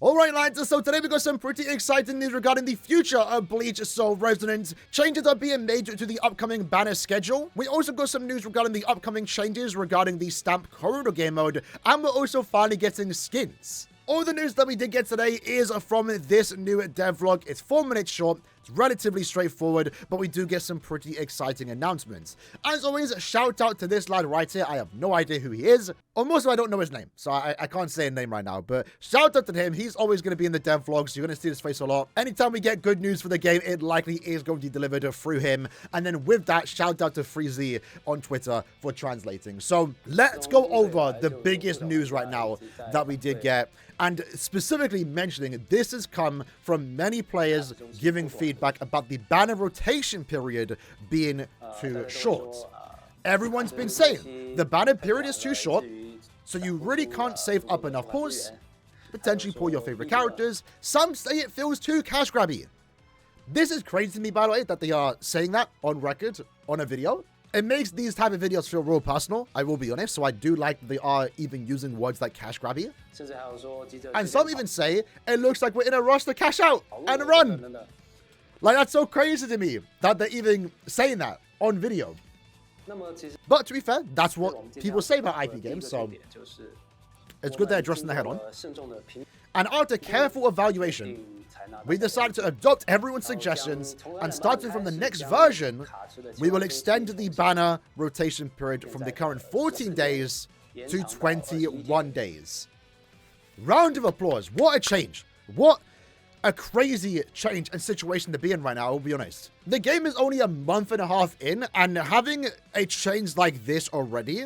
Alright lads, so today we got some pretty exciting news regarding the future of Bleach Soul Resonance. Changes are being made to the upcoming banner schedule. We also got some news regarding the upcoming changes regarding the Stamp Corridor game mode, and we're also finally getting skins. All the news that we did get today is from this new devlog. It's 4 minutes short. It's relatively straightforward, but we do get some pretty exciting announcements. As always, shout out to this lad right here. I have no idea who he is. Or most of I don't know his name, so I can't say a name right now. But shout out to him. He's always going to be in the devlogs. You're going to see his face a lot. Anytime we get good news for the game, it likely is going to be delivered through him. And then with that, shout out to Freezy on Twitter for translating. So let's go over the biggest news right now that we did get. And specifically mentioning this has come from many players giving feedback about the banner rotation period being too short. Everyone's been saying the banner period is too short, so you really can't save up enough pulls, potentially pull your favorite characters. Some say it feels too cash grabby. This is crazy to me, by the way, that they are saying that on record, on a video. It makes these type of videos feel real personal, I will be honest, so I do like they are even using words like cash grabby. And some even say, it looks like we're in a rush to cash out and run. Like, that's so crazy to me that they're even saying that on video. But to be fair, that's what people say about IP games, so it's good they're addressing the head on. And after careful evaluation, we decided to adopt everyone's suggestions, and starting from the next version, we will extend the banner rotation period from the current 14 days to 21 days. Round of applause. What a change. What a crazy change and situation to be in right now, I'll be honest. The game is only a month and a half in, and having a change like this already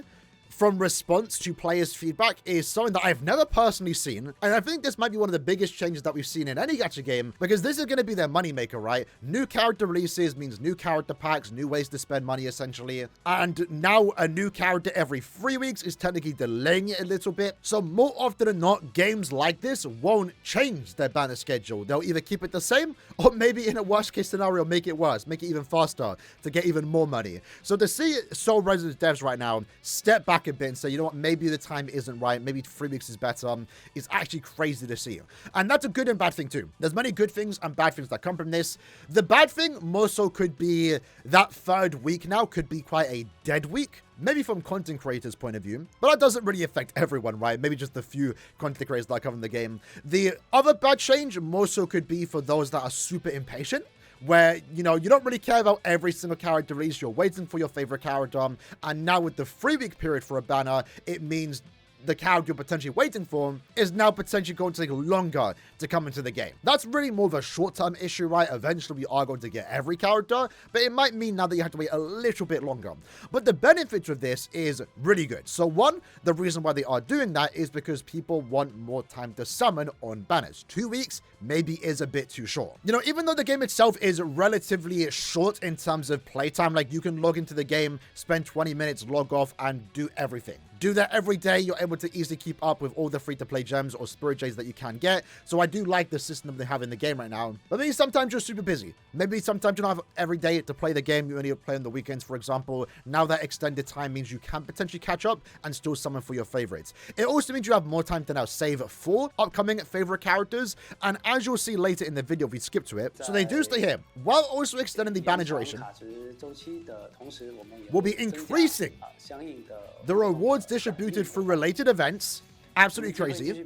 from response to players' feedback is something that I've never personally seen. And I think this might be one of the biggest changes that we've seen in any gacha game, because this is going to be their moneymaker, right? New character releases means new character packs, new ways to spend money, essentially. And now a new character every 3 weeks is technically delaying it a little bit. So more often than not, games like this won't change their banner schedule. They'll either keep it the same, or maybe in a worst case scenario, make it worse, make it even faster to get even more money. So to see Soul Resonance devs right now step back a bit and say, you know what, maybe the time isn't right, maybe 3 weeks is better, is actually crazy to see. And that's a good and bad thing too. There's many good things and bad things that come from this. The bad thing more so could be that third week now could be quite a dead week, maybe from content creators' point of view, but that doesn't really affect everyone, right? Maybe just the few content creators that are covering the game. The other bad change more so could be for those that are super impatient, where, you know, you don't really care about every single character release, you're waiting for your favorite character, and now with the 3 week period for a banner, it means the character you're potentially waiting for is now potentially going to take longer to come into the game. That's really more of a short-term issue, right? Eventually we are going to get every character, but it might mean now that you have to wait a little bit longer. But the benefit of this is really good. So one, the reason why they are doing that is because people want more time to summon on banners. 2 weeks maybe is a bit too short. You know, even though the game itself is relatively short in terms of playtime, like you can log into the game, spend 20 minutes, log off, and do everything. Do that every day, you're able to easily keep up with all the free-to-play gems or spirit jades that you can get. So I do like the system they have in the game right now. But maybe sometimes you're super busy. Maybe sometimes you don't have every day to play the game. You only play on the weekends, for example. Now that extended time means you can potentially catch up and still summon for your favorites. It also means you have more time to now save for upcoming favorite characters. And as you'll see later in the video, if we skip to it, so they do stay here. While also extending the banner duration, we'll be increasing the rewards distributed through related events. Absolutely crazy.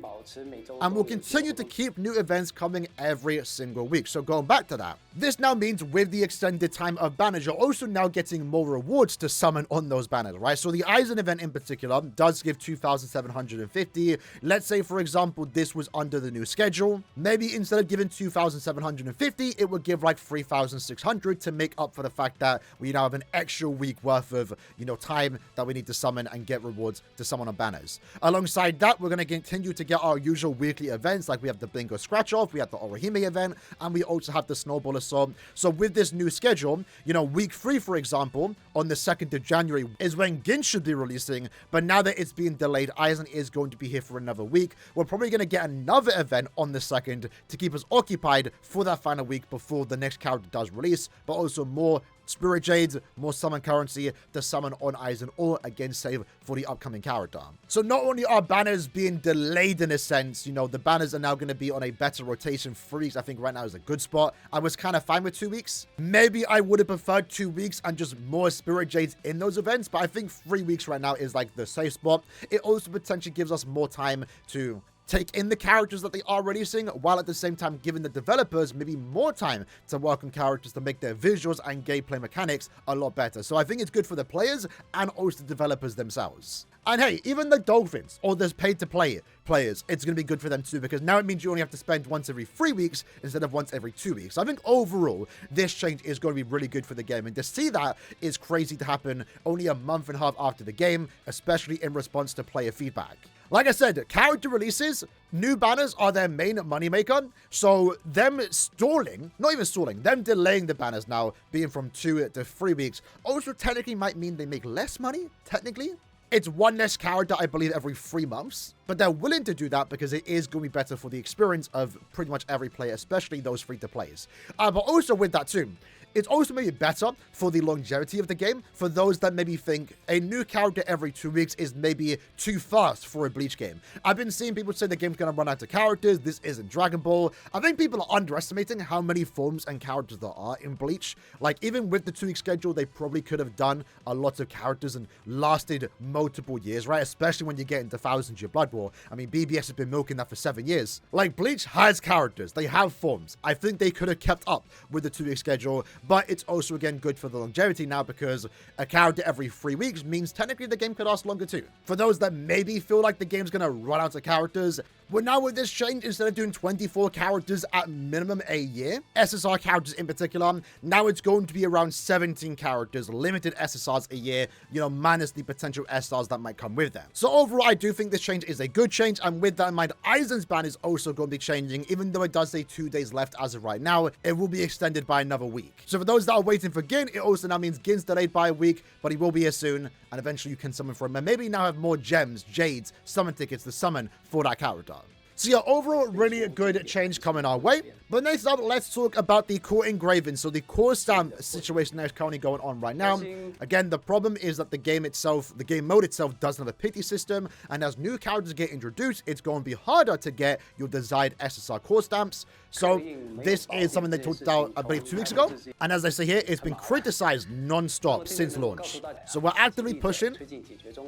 And we'll continue to keep new events coming every single week. So going back to that, this now means with the extended time of banners, you're also now getting more rewards to summon on those banners, right? So the Eisen event in particular does give 2,750. Let's say, for example, this was under the new schedule. Maybe instead of giving 2,750, it would give like 3,600 to make up for the fact that we now have an extra week worth of, you know, time that we need to summon and get rewards to summon on banners. Alongside that, we're going to continue to get our usual weekly events, like we have the Bingo Scratch Off, we have the Orihime event, and we also have the Snowball Assault. So with this new schedule, you know, week 3, for example, on the 2nd of January is when Gin should be releasing, but now that it's being delayed, Eisen is going to be here for another week. We're probably going to get another event on the 2nd to keep us occupied for that final week before the next character does release, but also more Spirit Jades, more summon currency to summon on Aizen or again save for the upcoming character. So not only are banners being delayed in a sense, you know, the banners are now going to be on a better rotation. 3 weeks, I think right now is a good spot. I was kind of fine with 2 weeks. Maybe I would have preferred 2 weeks and just more Spirit Jades in those events, but I think 3 weeks right now is like the safe spot. It also potentially gives us more time to take in the characters that they are releasing, while at the same time giving the developers maybe more time to work on characters to make their visuals and gameplay mechanics a lot better. So I think it's good for the players and also the developers themselves. And hey, even the Dolphins or the pay-to-play players, it's going to be good for them too, because now it means you only have to spend once every 3 weeks instead of once every 2 weeks. So I think overall, this change is going to be really good for the game. And to see that is crazy to happen only a month and a half after the game, especially in response to player feedback. Like I said, character releases, new banners are their main moneymaker. So them stalling, not even stalling, them delaying the banners now, being from 2 to 3 weeks, also technically might mean they make less money, technically. It's one less character, I believe, every 3 months. But they're willing to do that because it is going to be better for the experience of pretty much every player, especially those free-to-plays. But also with that too, it's also maybe better for the longevity of the game, for those that maybe think a new character every 2 weeks is maybe too fast for a Bleach game. I've been seeing people say the game's going to run out of characters, this isn't Dragon Ball. I think people are underestimating how many forms and characters there are in Bleach. Like, even with the 2 week schedule, they probably could have done a lot of characters and lasted multiple years, right? Especially when you get into Thousand Year Blood War. I mean, BBS has been milking that for 7 years. Like, Bleach has characters, they have forms. I think they could have kept up with the 2 week schedule. But it's also, again, good for the longevity now, because a character every 3 weeks means technically the game could last longer too. For those that maybe feel like the game's going to run out of characters, well, now with this change, instead of doing 24 characters at minimum a year, SSR characters in particular, now it's going to be around 17 characters, limited SSRs a year, you know, minus the potential SRs that might come with them. So overall, I do think this change is a good change, and with that in mind, Aizen's ban is also going to be changing. Even though it does say 2 days left as of right now, it will be extended by another week. So for those that are waiting for Gin, it also now means Gin's delayed by a week, but he will be here soon, and eventually you can summon for him, and maybe now have more gems, jades, summon tickets to summon for that character. So yeah, overall, really a good change coming our way. But next up, let's talk about the core engravings. So the core stamp situation that is currently going on right now. Again, the problem is that the game itself, the game mode itself, doesn't have a pity system. And as new characters get introduced, it's going to be harder to get your desired SSR core stamps. So this is something they talked about, I believe, 2 weeks ago. And as I say here, it's been criticized non-stop since launch. So we're actively pushing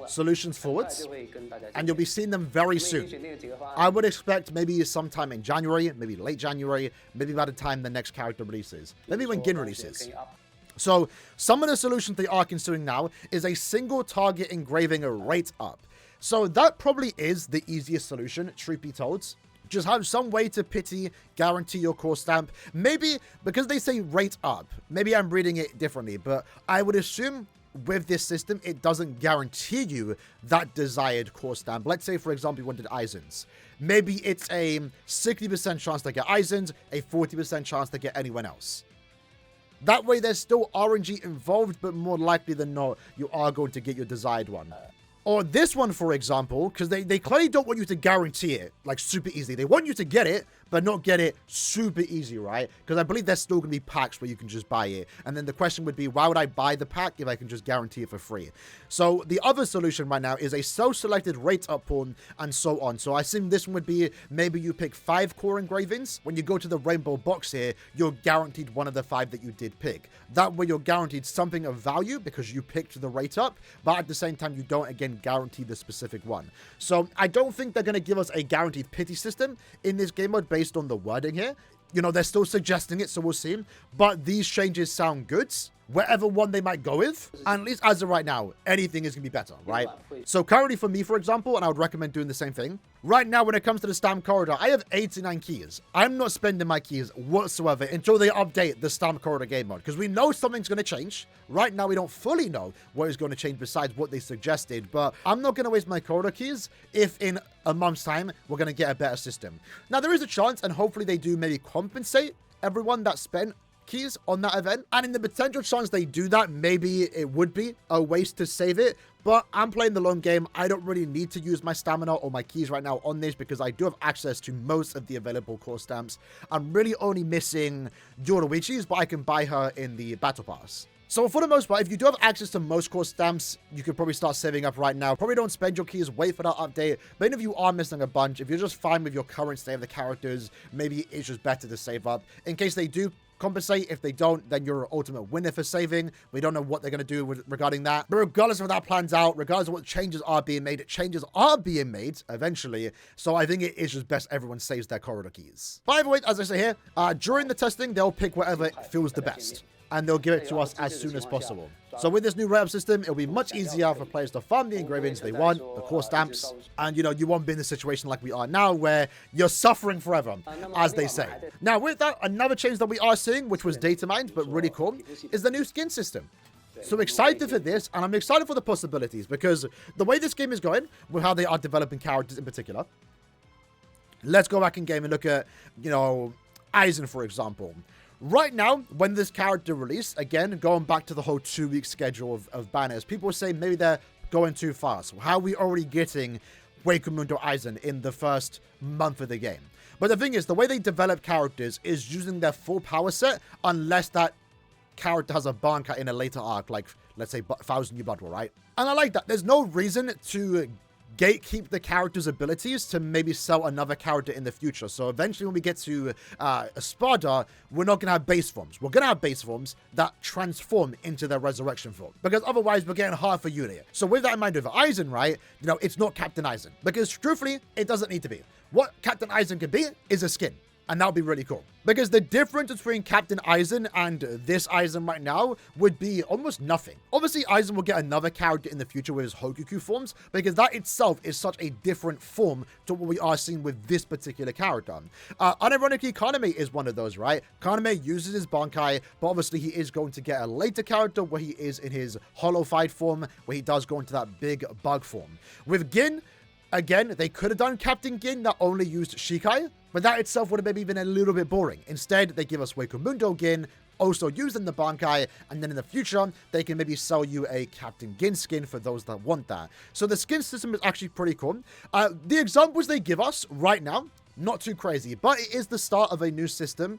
solutions forwards, and you'll be seeing them very soon. I would expect maybe sometime in January, maybe late January, maybe by the time the next character releases. Maybe when Gin releases. So some of the solutions they are considering now is a single target engraving rate up. So that probably is the easiest solution, truth be told. Just have some way to pity guarantee your core stamp. Maybe because they say rate up, maybe I'm reading it differently, but I would assume with this system, it doesn't guarantee you that desired core stamp. Let's say, for example, you wanted Aizen's. Maybe it's a 60% chance to get Aizen's, a 40% chance to get anyone else. That way, there's still RNG involved, but more likely than not, you are going to get your desired one. Or this one, for example, because they clearly don't want you to guarantee it, like, super easily. They want you to get it, but not get it super easy, right? Because I believe there's still going to be packs where you can just buy it. And then the question would be, why would I buy the pack if I can just guarantee it for free? So the other solution right now is a self-selected rate up pawn and so on. So I assume this one would be, maybe you pick 5 core engravings. When you go to the rainbow box here, you're guaranteed one of the 5 that you did pick. That way you're guaranteed something of value because you picked the rate up, but at the same time, you don't, again, guarantee the specific one. So I don't think they're going to give us a guaranteed pity system in this game mode based on the wording here. You know, they're still suggesting it, so we'll see. But these changes sound good. Whatever one they might go with, and at least as of right now, anything is going to be better, right? So currently for me, for example, and I would recommend doing the same thing. Right now, when it comes to the stamp corridor, I have 89 keys. I'm not spending my keys whatsoever until they update the stamp corridor game mode, because we know something's going to change. Right now, we don't fully know what is going to change besides what they suggested, but I'm not going to waste my corridor keys if in a month's time, we're going to get a better system. Now, there is a chance, and hopefully they do maybe compensate everyone that spent keys on that event, and in the potential chance they do that, maybe it would be a waste to save it, but I'm playing the long game. I don't really need to use my stamina or my keys right now on this because I do have access to most of the available core stamps. I'm really only missing Yoruichi's, but I can buy her in the battle pass. So for the most part, if you do have access to most core stamps, you could probably start saving up right now. Probably don't spend your keys, wait for that update. But even if you are missing a bunch, if you're just fine with your current state of the characters, maybe it's just better to save up. In case they do compensate. If they don't, then you're an ultimate winner for saving. We don't know what they're going to do regarding that. But regardless of how that plans out, regardless of what changes are being made eventually. So I think it is just best everyone saves their corridor keys. By the way, as I say here, during the testing, they'll pick whatever feels the best, and they'll give it to us as soon as possible. So with this new write-up system, it'll be much easier for players to farm the engravings they want, the core stamps, and you won't be in a situation like we are now where you're suffering forever, as they say. Now with that, another change that we are seeing, which was data mined, but really cool, is the new skin system. So excited for this, and I'm excited for the possibilities, because the way this game is going, with how they are developing characters in particular, let's go back in game and look at, Aizen, for example. Right now, when this character released, again, going back to the whole 2-week schedule of banners, people were saying maybe they're going too fast. How are we already getting Wakemundo Aizen in the first month of the game? But the thing is, the way they develop characters is using their full power set, unless that character has a Bankai in a later arc, like, let's say, 1000 Year Blood War, right? And I like that. There's no reason to gatekeep the character's abilities to maybe sell another character in the future. So eventually when we get to Espada, we're not going to have base forms. We're going to have base forms that transform into their resurrection form, because otherwise we're getting hard for Yulia. So with that in mind, with Aizen, right, it's not Captain Aizen, because truthfully, it doesn't need to be. What Captain Aizen could be is a skin. And that would be really cool. Because the difference between Captain Aizen and this Aizen right now would be almost nothing. Obviously, Aizen will get another character in the future with his Hokuku forms, because that itself is such a different form to what we are seeing with this particular character. Unironically, Kaname is one of those, right? Kaname uses his Bankai, but obviously he is going to get a later character where he is in his Hollow-fied form, where he does go into that big bug form. With Gin, again, they could have done Captain Gin that only used Shikai, but that itself would have maybe been a little bit boring. Instead, they give us Wakemundo Gin, also using the Bankai, and then in the future, they can maybe sell you a Captain Gin skin for those that want that. So the skin system is actually pretty cool. The examples they give us right now, not too crazy, but it is the start of a new system,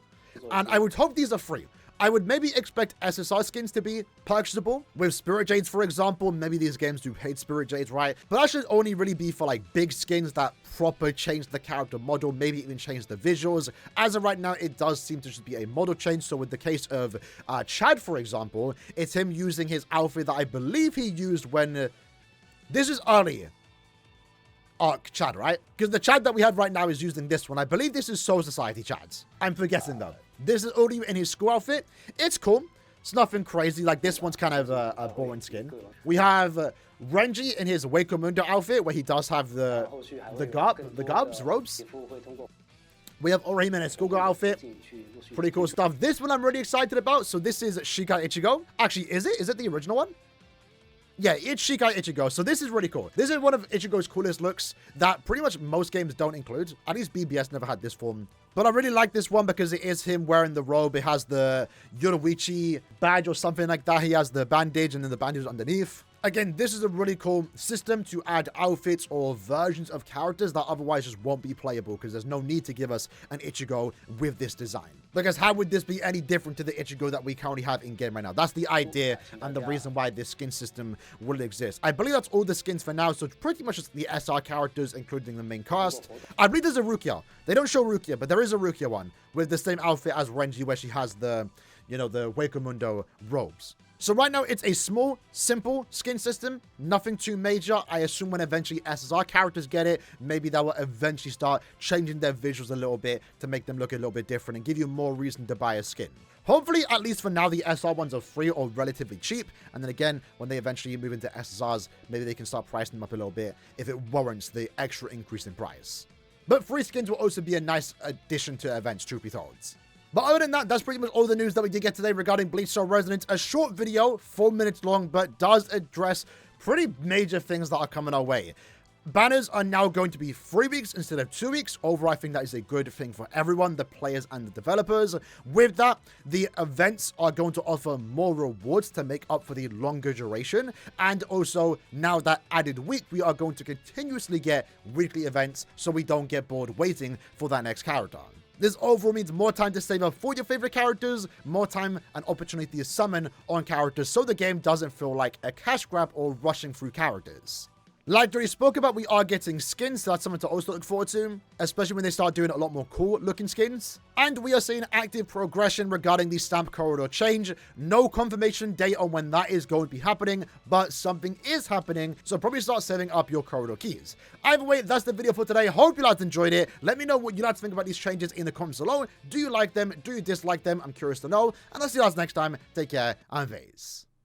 and I would hope these are free. I would maybe expect SSR skins to be purchasable. With Spirit Jades, for example, maybe these games do hate Spirit Jades, right? But that should only really be for like big skins that proper change the character model, maybe even change the visuals. As of right now, it does seem to just be a model change. So with the case of Chad, for example, it's him using his outfit that I believe he used when... this is early arc Chad, right? Because the Chad that we have right now is using this one. I believe this is Soul Society Chads. I'm forgetting though. This is already in his school outfit. It's cool. It's nothing crazy. Like this one's kind of a boring skin. We have Renji in his Wakemundo outfit where he does have the robes. We have Orihime in his schoolgirl outfit. Pretty cool stuff. This one I'm really excited about. So this is Shikai Ichigo. Actually, is it? Is it the original one? Yeah, it's Shikai Ichigo. So this is really cool. This is one of Ichigo's coolest looks that pretty much most games don't include. At least BBS never had this form. But I really like this one because it is him wearing the robe. It has the Yoruichi badge or something like that. He has the bandage and then the bandage underneath. Again, this is a really cool system to add outfits or versions of characters that otherwise just won't be playable, because there's no need to give us an Ichigo with this design. Because how would this be any different to the Ichigo that we currently have in-game right now? That's the idea and the reason why this skin system will exist. I believe that's all the skins for now, so it's pretty much just the SR characters, including the main cast. I believe there's a Rukia. They don't show Rukia, but there is a Rukia one with the same outfit as Renji, where she has the, the Wakemundo robes. So right now, it's a small, simple skin system. Nothing too major. I assume when eventually SSR characters get it, maybe that will eventually start changing their visuals a little bit to make them look a little bit different and give you more reason to buy a skin. Hopefully, at least for now, the SR ones are free or relatively cheap. And then again, when they eventually move into SSRs, maybe they can start pricing them up a little bit if it warrants the extra increase in price. But free skins will also be a nice addition to events, truth be told. But other than that, that's pretty much all the news that we did get today regarding Bleach Soul Resonance. A short video, 4 minutes long, but does address pretty major things that are coming our way. Banners are now going to be 3 weeks instead of 2 weeks. Overall, I think that is a good thing for everyone, the players and the developers. With that, the events are going to offer more rewards to make up for the longer duration. And also, now that added week, we are going to continuously get weekly events so we don't get bored waiting for that next character. This overall means more time to save up for your favorite characters, more time and opportunity to summon on characters so the game doesn't feel like a cash grab or rushing through characters. Like we spoke about, we are getting skins, so that's something to also look forward to, especially when they start doing a lot more cool looking skins. And we are seeing active progression regarding the stamp corridor change. No confirmation date on when that is going to be happening, but something is happening, so probably start setting up your corridor keys. Either way, that's the video for today. Hope you guys enjoyed it. Let me know what you like to think about these changes in the comments below. Do you like them? Do you dislike them? I'm curious to know. And I'll see you guys next time. Take care, and peace.